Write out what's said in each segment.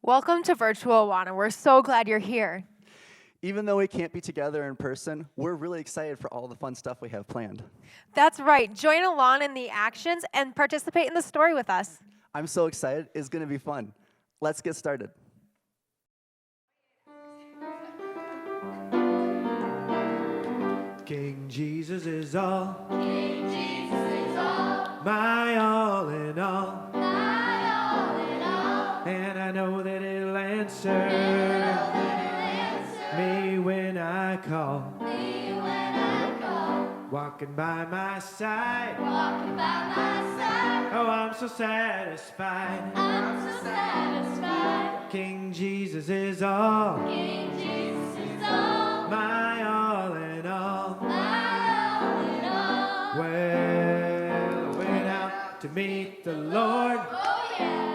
Welcome to Virtual AWANA. We're so glad you're here. Even though we can't be together in person, we're really excited for all the fun stuff we have planned. That's right. Join along in the actions and participate in the story with us. I'm so excited. It's going to be fun. Let's get started. King Jesus is all. King Jesus is all. My all in all. My all in all. And I know that He'll answer me when I call. Me when I call. Walking by my side. Walking by my side. Oh, I'm so satisfied. I'm so satisfied. King Jesus is all. King Jesus is all. My all in all. My all in all. Well, I went out to meet the Lord. Oh yeah.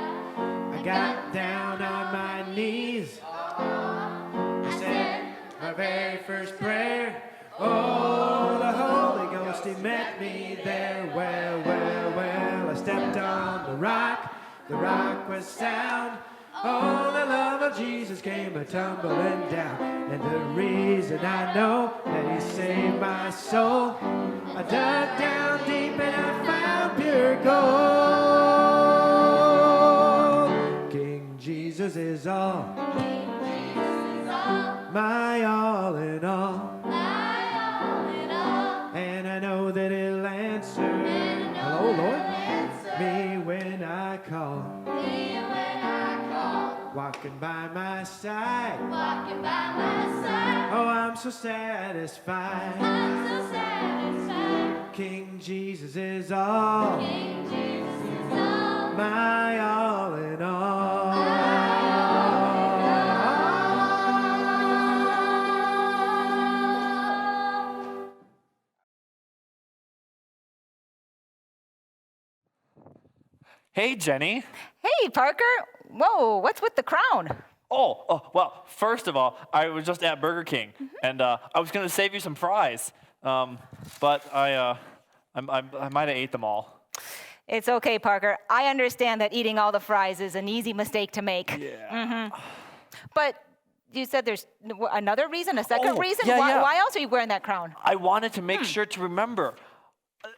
I got down on my knees. I said my very first prayer. Oh, the Holy Ghost, He met me there. Well, I stepped on the rock. The rock was sound. Oh, the love of Jesus came a-tumbling down. And the reason I know that He saved my soul, I dug down deep and I found pure gold. King Jesus is all. King Jesus is all. My all in all. My all in all. And I know that He'll answer. Hello, Lord. Me when I call. Me when I call. Walking by my side. Walking by my side. Oh, I'm so satisfied. I'm so satisfied. King Jesus is all. King Jesus is all. My all in all. Hey, Jenny. Hey, Parker. Whoa, what's with the crown? Well, first of all, I was just at Burger King, and I was going to save you some fries, but I might have ate them all. It's okay, Parker. I understand that eating all the fries is an easy mistake to make. Yeah. But you said there's another reason, a second reason? yeah, yeah. Why else are you wearing that crown? I wanted to make sure to remember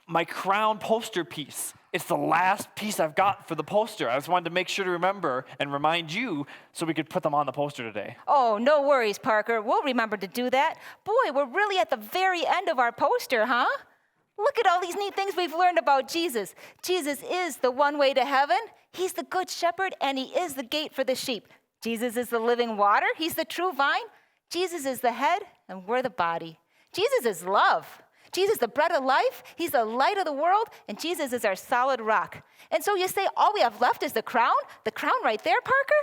my crown poster piece. It's the last piece I've got for the poster. I just wanted to make sure to remember and remind you so we could put them on the poster today. Oh, no worries, Parker. We'll remember to do that. Boy, we're really at the very end of our poster, huh? Look at all these neat things we've learned about Jesus. Jesus is the one way to heaven. He's the good shepherd, and He is the gate for the sheep. Jesus is the living water. He's the true vine. Jesus is the head, and we're the body. Jesus is love. Jesus, the bread of life, He's the light of the world, and Jesus is our solid rock. And so you say all we have left is the crown? The crown right there, Parker?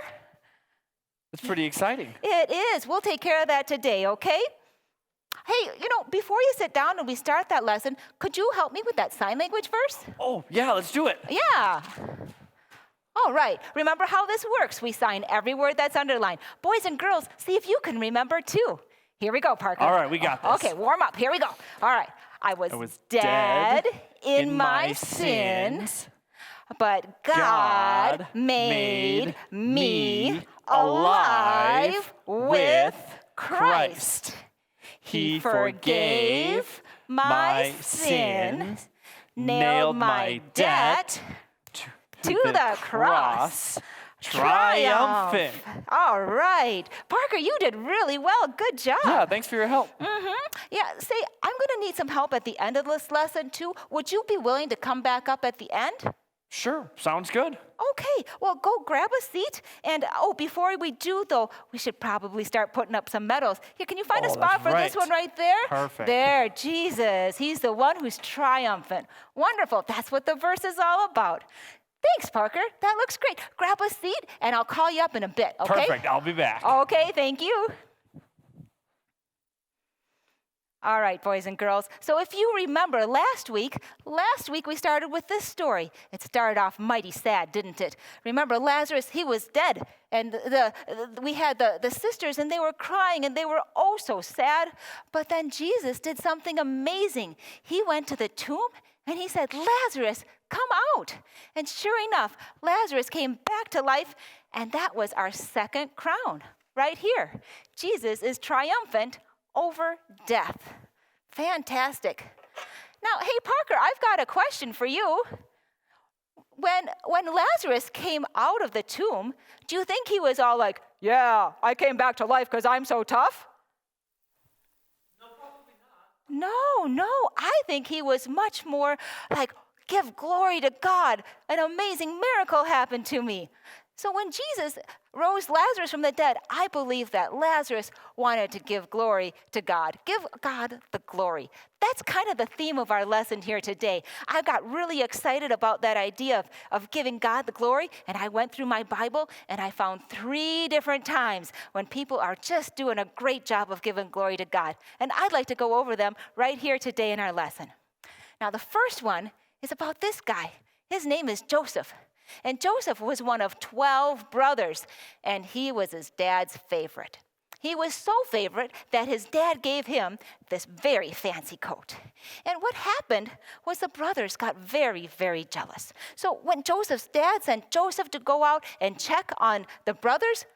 It's pretty exciting. It is. We'll take care of that today, okay? Hey, before you sit down and we start that lesson, could you help me with that sign language verse? Oh, yeah, let's do it. Yeah. All right. Remember how this works. We sign every word that's underlined. Boys and girls, see if you can remember too. Here we go, Parker. All right, we got this. Okay, warm up. Here we go. All right. I was dead in my sins, but God made me alive with Christ. He forgave my sins, nailed my debt to the cross. Triumphant. All right. Parker, you did really well. Good job. Yeah, thanks for your help. Yeah, say, I'm going to need some help at the end of this lesson, too. Would you be willing to come back up at the end? Sure, sounds good. Okay, well, go grab a seat. And, before we do, though, we should probably start putting up some medals. Here, can you find a spot for this one right there? Perfect. There, Jesus. He's the one who's triumphant. Wonderful. That's what the verse is all about. Thanks, Parker. That looks great. Grab a seat, and I'll call you up in a bit, okay? Perfect, I'll be back. Okay, thank you. All right, boys and girls. So if you remember last week we started with this story. It started off mighty sad, didn't it? Remember Lazarus, he was dead. And we had the sisters, and they were crying, and they were oh so sad. But then Jesus did something amazing. He went to the tomb, and He said, Lazarus, come out. And sure enough, Lazarus came back to life, and that was our second crown right here. Jesus is triumphant over death. Fantastic. Now, hey, Parker, I've got a question for you. When Lazarus came out of the tomb, do you think he was all like, yeah, I came back to life because I'm so tough? No, I think he was much more like, give glory to God. An amazing miracle happened to me. So when Jesus rose Lazarus from the dead, I believe that Lazarus wanted to give glory to God. Give God the glory. That's kind of the theme of our lesson here today. I got really excited about that idea of giving God the glory, and I went through my Bible, and I found 3 different times when people are just doing a great job of giving glory to God. And I'd like to go over them right here today in our lesson. Now, the first one is about this guy. His name is Joseph. And Joseph was one of 12 brothers, and he was his dad's favorite. He was so favorite that his dad gave him this very fancy coat. And what happened was the brothers got very, very jealous. So when Joseph's dad sent Joseph to go out and check on the brothers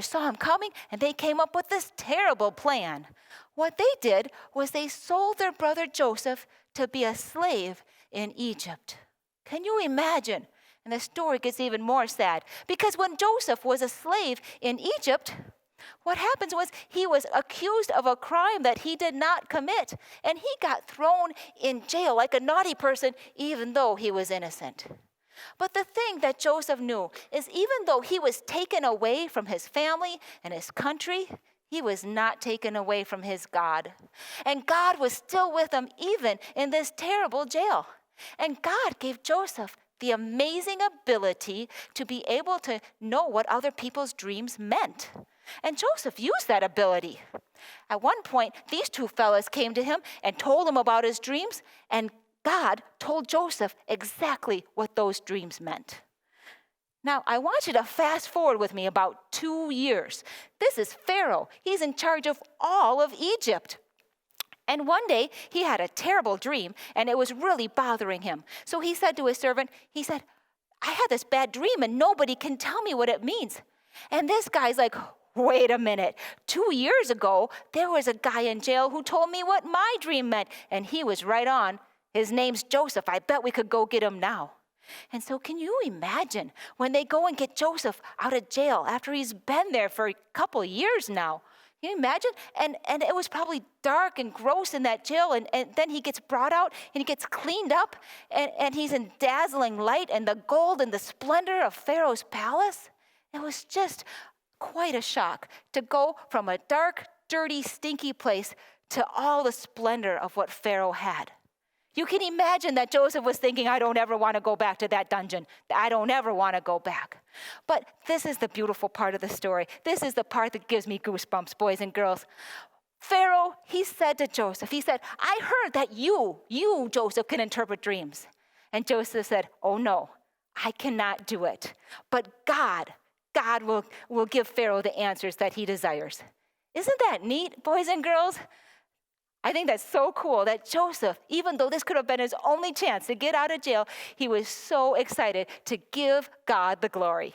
saw him coming, and they came up with this terrible plan. What they did was they sold their brother Joseph to be a slave in Egypt. Can you imagine? And the story gets even more sad, because when Joseph was a slave in Egypt, what happens was he was accused of a crime that he did not commit, and he got thrown in jail like a naughty person, even though he was innocent. But the thing that Joseph knew is even though he was taken away from his family and his country, he was not taken away from his God. And God was still with him even in this terrible jail. And God gave Joseph the amazing ability to be able to know what other people's dreams meant. And Joseph used that ability. At one point, these 2 fellas came to him and told him about his dreams, and God told Joseph exactly what those dreams meant. Now, I want you to fast forward with me about 2 years. This is Pharaoh. He's in charge of all of Egypt. And one day, he had a terrible dream, and it was really bothering him. So he said to his servant, I had this bad dream, and nobody can tell me what it means. And this guy's like, wait a minute. 2 years ago, there was a guy in jail who told me what my dream meant, and he was right on. His name's Joseph. I bet we could go get him now. And so can you imagine when they go and get Joseph out of jail after he's been there for a couple years now? Can you imagine? And it was probably dark and gross in that jail, and then he gets brought out and he gets cleaned up, and he's in dazzling light and the gold and the splendor of Pharaoh's palace. It was just quite a shock to go from a dark, dirty, stinky place to all the splendor of what Pharaoh had. You can imagine that Joseph was thinking, I don't ever want to go back to that dungeon. I don't ever want to go back. But this is the beautiful part of the story. This is the part that gives me goosebumps, boys and girls. Pharaoh, he said to Joseph, I heard that you, Joseph, can interpret dreams. And Joseph said, oh no, I cannot do it. But God will give Pharaoh the answers that he desires. Isn't that neat, boys and girls? I think that's so cool that Joseph, even though this could have been his only chance to get out of jail, he was so excited to give God the glory.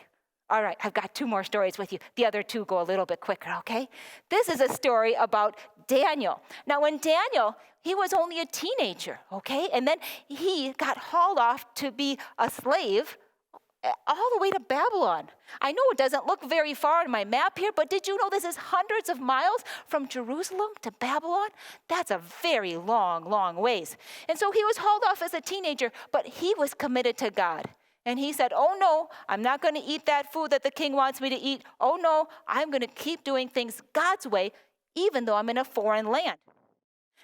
All right, I've got 2 more stories with you. The other 2 go a little bit quicker, okay? This is a story about Daniel. Now, when Daniel, he was only a teenager, okay? And then he got hauled off to be a slave all the way to Babylon. I know it doesn't look very far on my map here, but did you know this is hundreds of miles from Jerusalem to Babylon? That's a very long, long ways. And so he was hauled off as a teenager, but he was committed to God. And he said, oh no, I'm not going to eat that food that the king wants me to eat. Oh no, I'm going to keep doing things God's way, even though I'm in a foreign land.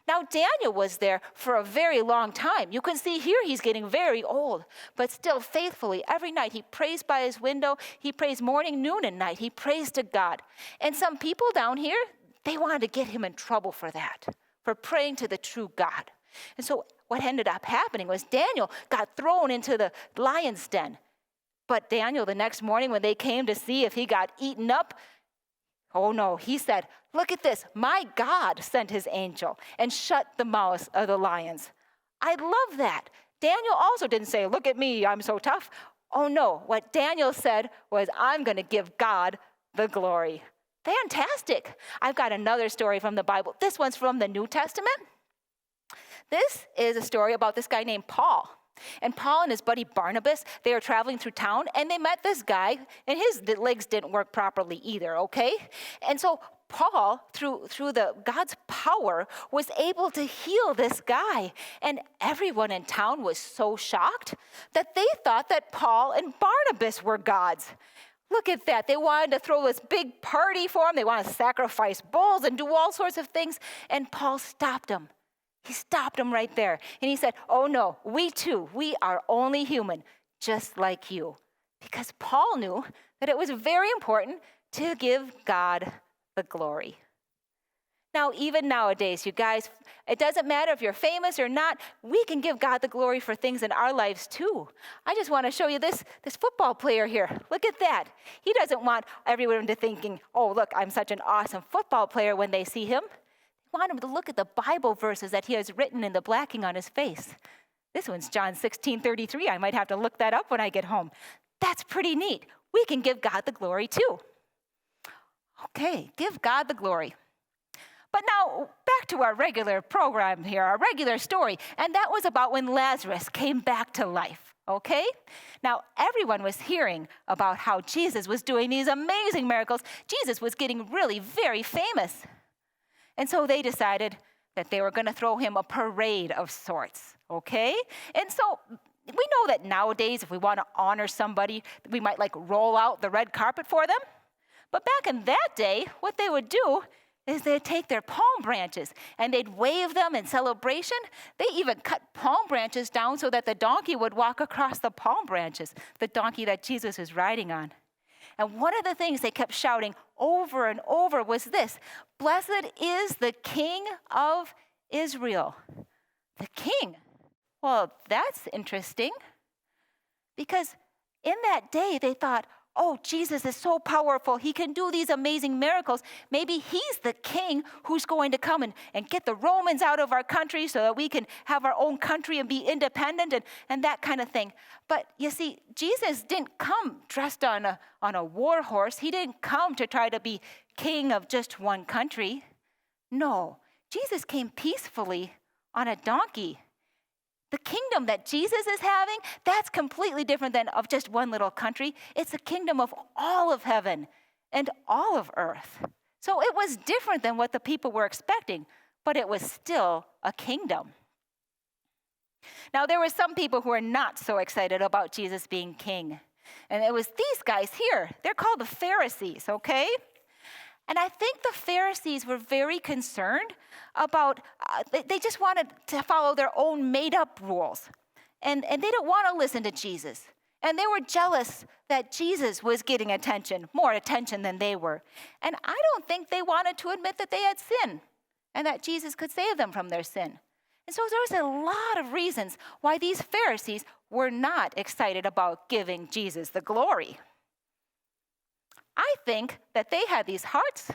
Now, Daniel was there for a very long time. You can see here he's getting very old, but still faithfully every night he prays by his window. He prays morning, noon, and night. He prays to God. And some people down here, they wanted to get him in trouble for that, for praying to the true God. And so what ended up happening was Daniel got thrown into the lion's den. But Daniel, the next morning when they came to see if he got eaten up, oh no, he said, look at this. My God sent his angel and shut the mouths of the lions. I love that. Daniel also didn't say, look at me, I'm so tough. Oh no, what Daniel said was, I'm going to give God the glory. Fantastic. I've got another story from the Bible. This one's from the New Testament. This is a story about this guy named Paul. And Paul and his buddy Barnabas, they were traveling through town, and they met this guy, and his legs didn't work properly either, okay? And so Paul, through the God's power, was able to heal this guy. And everyone in town was so shocked that they thought that Paul and Barnabas were gods. Look at that. They wanted to throw this big party for him. They wanted to sacrifice bulls and do all sorts of things. And Paul stopped them. He stopped them right there. And he said, oh no, we too, we are only human, just like you. Because Paul knew that it was very important to give God the glory. Now, even nowadays, you guys, it doesn't matter if you're famous or not, we can give God the glory for things in our lives too. I just want to show you this football player here. Look at that. He doesn't want everyone to thinking, oh, look, I'm such an awesome football player when they see him. They want him to look at the Bible verses that he has written in the blacking on his face. This one's John 16:33. I might have to look that up when I get home. That's pretty neat. We can give God the glory too. Okay, give God the glory. But now, back to our regular program here, our regular story. And that was about when Lazarus came back to life, okay? Now, everyone was hearing about how Jesus was doing these amazing miracles. Jesus was getting really very famous. And so they decided that they were going to throw him a parade of sorts, okay? And so we know that nowadays, if we want to honor somebody, we might like roll out the red carpet for them. But back in that day, what they would do is they'd take their palm branches and they'd wave them in celebration. They even cut palm branches down so that the donkey would walk across the palm branches, the donkey that Jesus was riding on. And one of the things they kept shouting over and over was this: "Blessed is the King of Israel." The king. Well, that's interesting, because in that day they thought, oh, Jesus is so powerful. He can do these amazing miracles. Maybe he's the king who's going to come and get the Romans out of our country so that we can have our own country and be independent and that kind of thing. But you see, Jesus didn't come dressed on a war horse. He didn't come to try to be king of just one country. No, Jesus came peacefully on a donkey. The kingdom that Jesus is having, that's completely different than of just one little country. It's a kingdom of all of heaven and all of earth. So it was different than what the people were expecting, but it was still a kingdom. Now, there were some people who were not so excited about Jesus being king. And it was these guys here. They're called the Pharisees, okay? And I think the Pharisees were very concerned about, they just wanted to follow their own made-up rules. And they didn't want to listen to Jesus. And they were jealous that Jesus was getting attention, more attention than they were. And I don't think they wanted to admit that they had sin and that Jesus could save them from their sin. And so there was a lot of reasons why these Pharisees were not excited about giving Jesus the glory. I think that they had these hearts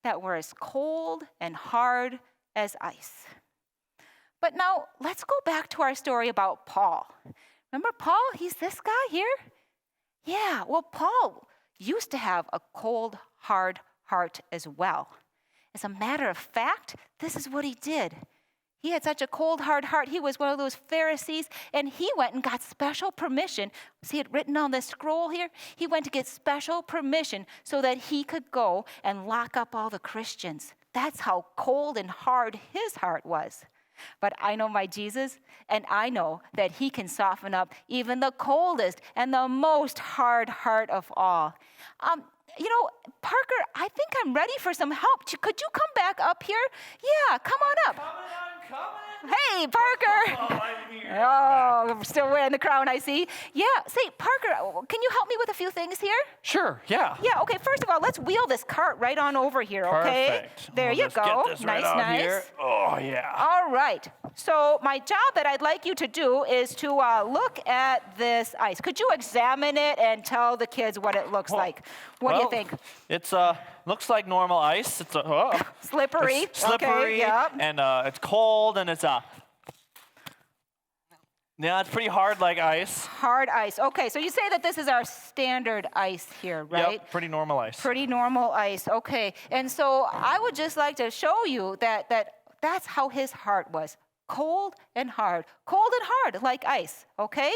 that were as cold and hard as ice. But now let's go back to our story about Paul. Remember Paul? He's this guy here? Yeah, well, Paul used to have a cold, hard heart as well. As a matter of fact, this is what he did. He had such a cold, hard heart. He was one of those Pharisees, and he went and got special permission. See it written on this scroll here? He went to get special permission so that he could go and lock up all the Christians. That's how cold and hard his heart was. But I know my Jesus, and I know that he can soften up even the coldest and the most hard heart of all. Parker, I think I'm ready for some help. Could you come back up here? Yeah, come on up. Coming. Hey, Parker. Oh, I'm here. Oh, I'm still wearing the crown, I see. Yeah, say, Parker, can you help me with a few things here? Sure, yeah. Yeah, okay, first of all, let's wheel this cart right on over here, okay? Perfect. There We'll you just go. Get this right out Nice. Here. Oh, yeah. All right. So my job that I'd like you to do is to look at this ice. Could you examine it and tell the kids what it looks like? What do you think? It's looks like normal ice. It's Slippery. It's slippery, Okay, yeah. and it's cold, and it's Yeah, it's pretty hard like ice. Hard ice. Okay, so you say that this is our standard ice here, right? Yep, pretty normal ice. Pretty normal ice. Okay, and so I would just like to show you that's how his heart was. Cold and hard like ice, okay?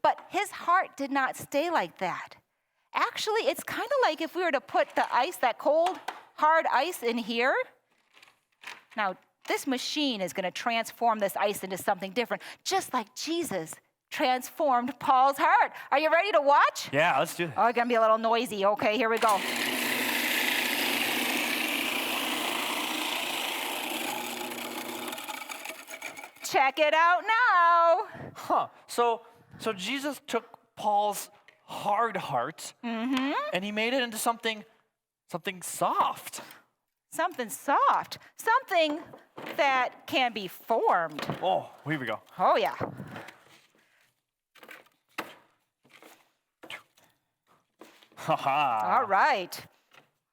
But his heart did not stay like that. Actually, it's kind of like if we were to put the ice, that cold, hard ice in here. Now, this machine is going to transform this ice into something different, just like Jesus transformed Paul's heart. Are you ready to watch? Yeah, let's do it. Oh, it's going to be a little noisy. Okay, here we go. Check it out now. Huh. So Jesus took Paul's hard heart and he made it into something soft. Something soft, something that can be formed. Oh, here we go. Oh, yeah. Haha. All right.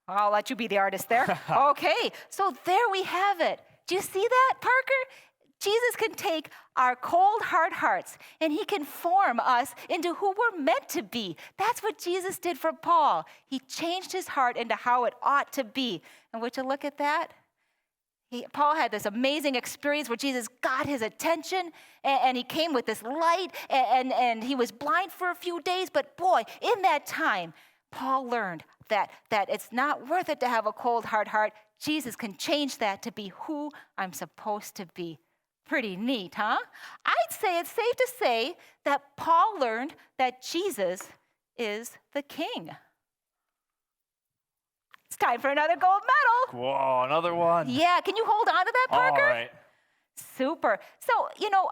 I'll let you be the artist there. Okay, so there we have it. Do you see that, Parker? Jesus can take our cold, hard hearts and he can form us into who we're meant to be. That's what Jesus did for Paul. He changed his heart into how it ought to be. And would you look at that? Paul had this amazing experience where Jesus got his attention and he came with this light and he was blind for a few days. But boy, in that time, Paul learned that it's not worth it to have a cold, hard heart. Jesus can change that to be who I'm supposed to be. Pretty neat, huh? I'd say it's safe to say that Paul learned that Jesus is the king. It's time for another gold medal. Whoa, another one. Yeah, can you hold on to that, Parker? All right. Super. So,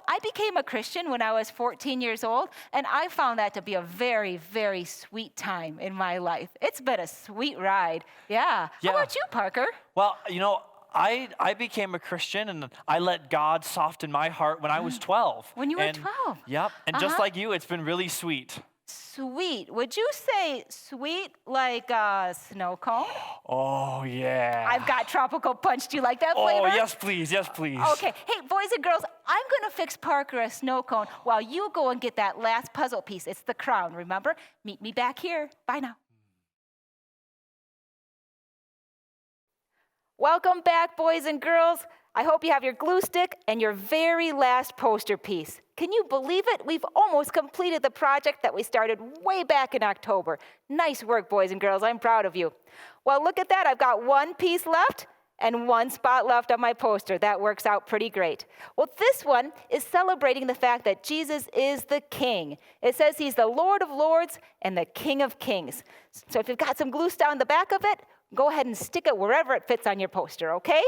I became a Christian when I was 14 years old, and I found that to be a very, very sweet time in my life. It's been a sweet ride. Yeah. Yeah. How about you, Parker? Well, I became a Christian and I let God soften my heart when I was 12. When you were And- 12? Yep. And just like you, it's been really sweet. Sweet. Would you say sweet like a snow cone? Oh, yeah. I've got tropical punch. Do you like that flavor? Oh, yes, please. Yes, please. Okay. Hey, boys and girls, I'm going to fix Parker a snow cone while you go and get that last puzzle piece. It's the crown, remember? Meet me back here. Bye now. Welcome back, boys and girls. I hope you have your glue stick and your very last poster piece. Can you believe it? We've almost completed the project that we started way back in October. Nice work, boys and girls. I'm proud of you. Well, look at that. I've got one piece left and one spot left on my poster. That works out pretty great. Well, this one is celebrating the fact that Jesus is the King. It says he's the Lord of Lords and the King of Kings. So if you've got some glue down the back of it, go ahead and stick it wherever it fits on your poster, okay?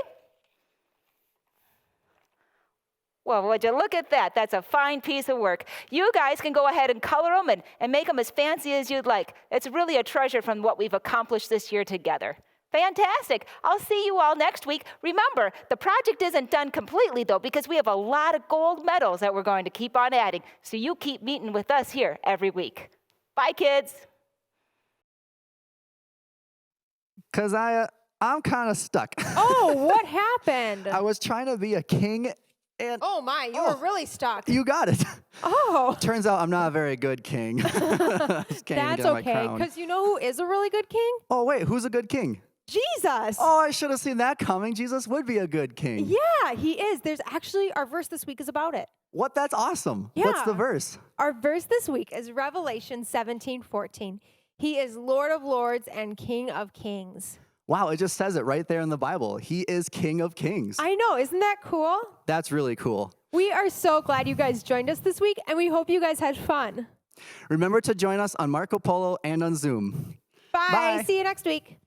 Well, would you look at that? That's a fine piece of work. You guys can go ahead and color them and make them as fancy as you'd like. It's really a treasure from what we've accomplished this year together. Fantastic. I'll see you all next week. Remember, the project isn't done completely, though, because we have a lot of gold medals that we're going to keep on adding. So you keep meeting with us here every week. Bye, kids. Because I'm kind of stuck. Oh, what happened? I was trying to be a king, and Oh my, you were really stuck. you got it. Oh, Turns out I'm not a very good king. Just can't even that's get my okay. crown. Because you know who is a really good king? Oh, wait, who's a good king? Jesus. Oh, I should have seen that coming. Jesus would be a good king. Yeah, he is. There's actually, our verse this week is about it. What? That's awesome. What's Yeah. the verse? Our verse this week is Revelation 17:14. He is Lord of Lords and King of Kings. Wow, it just says it right there in the Bible. He is King of Kings. I know, isn't that cool? That's really cool. We are so glad you guys joined us this week, and we hope you guys had fun. Remember to join us on Marco Polo and on Zoom. Bye. Bye. See you next week.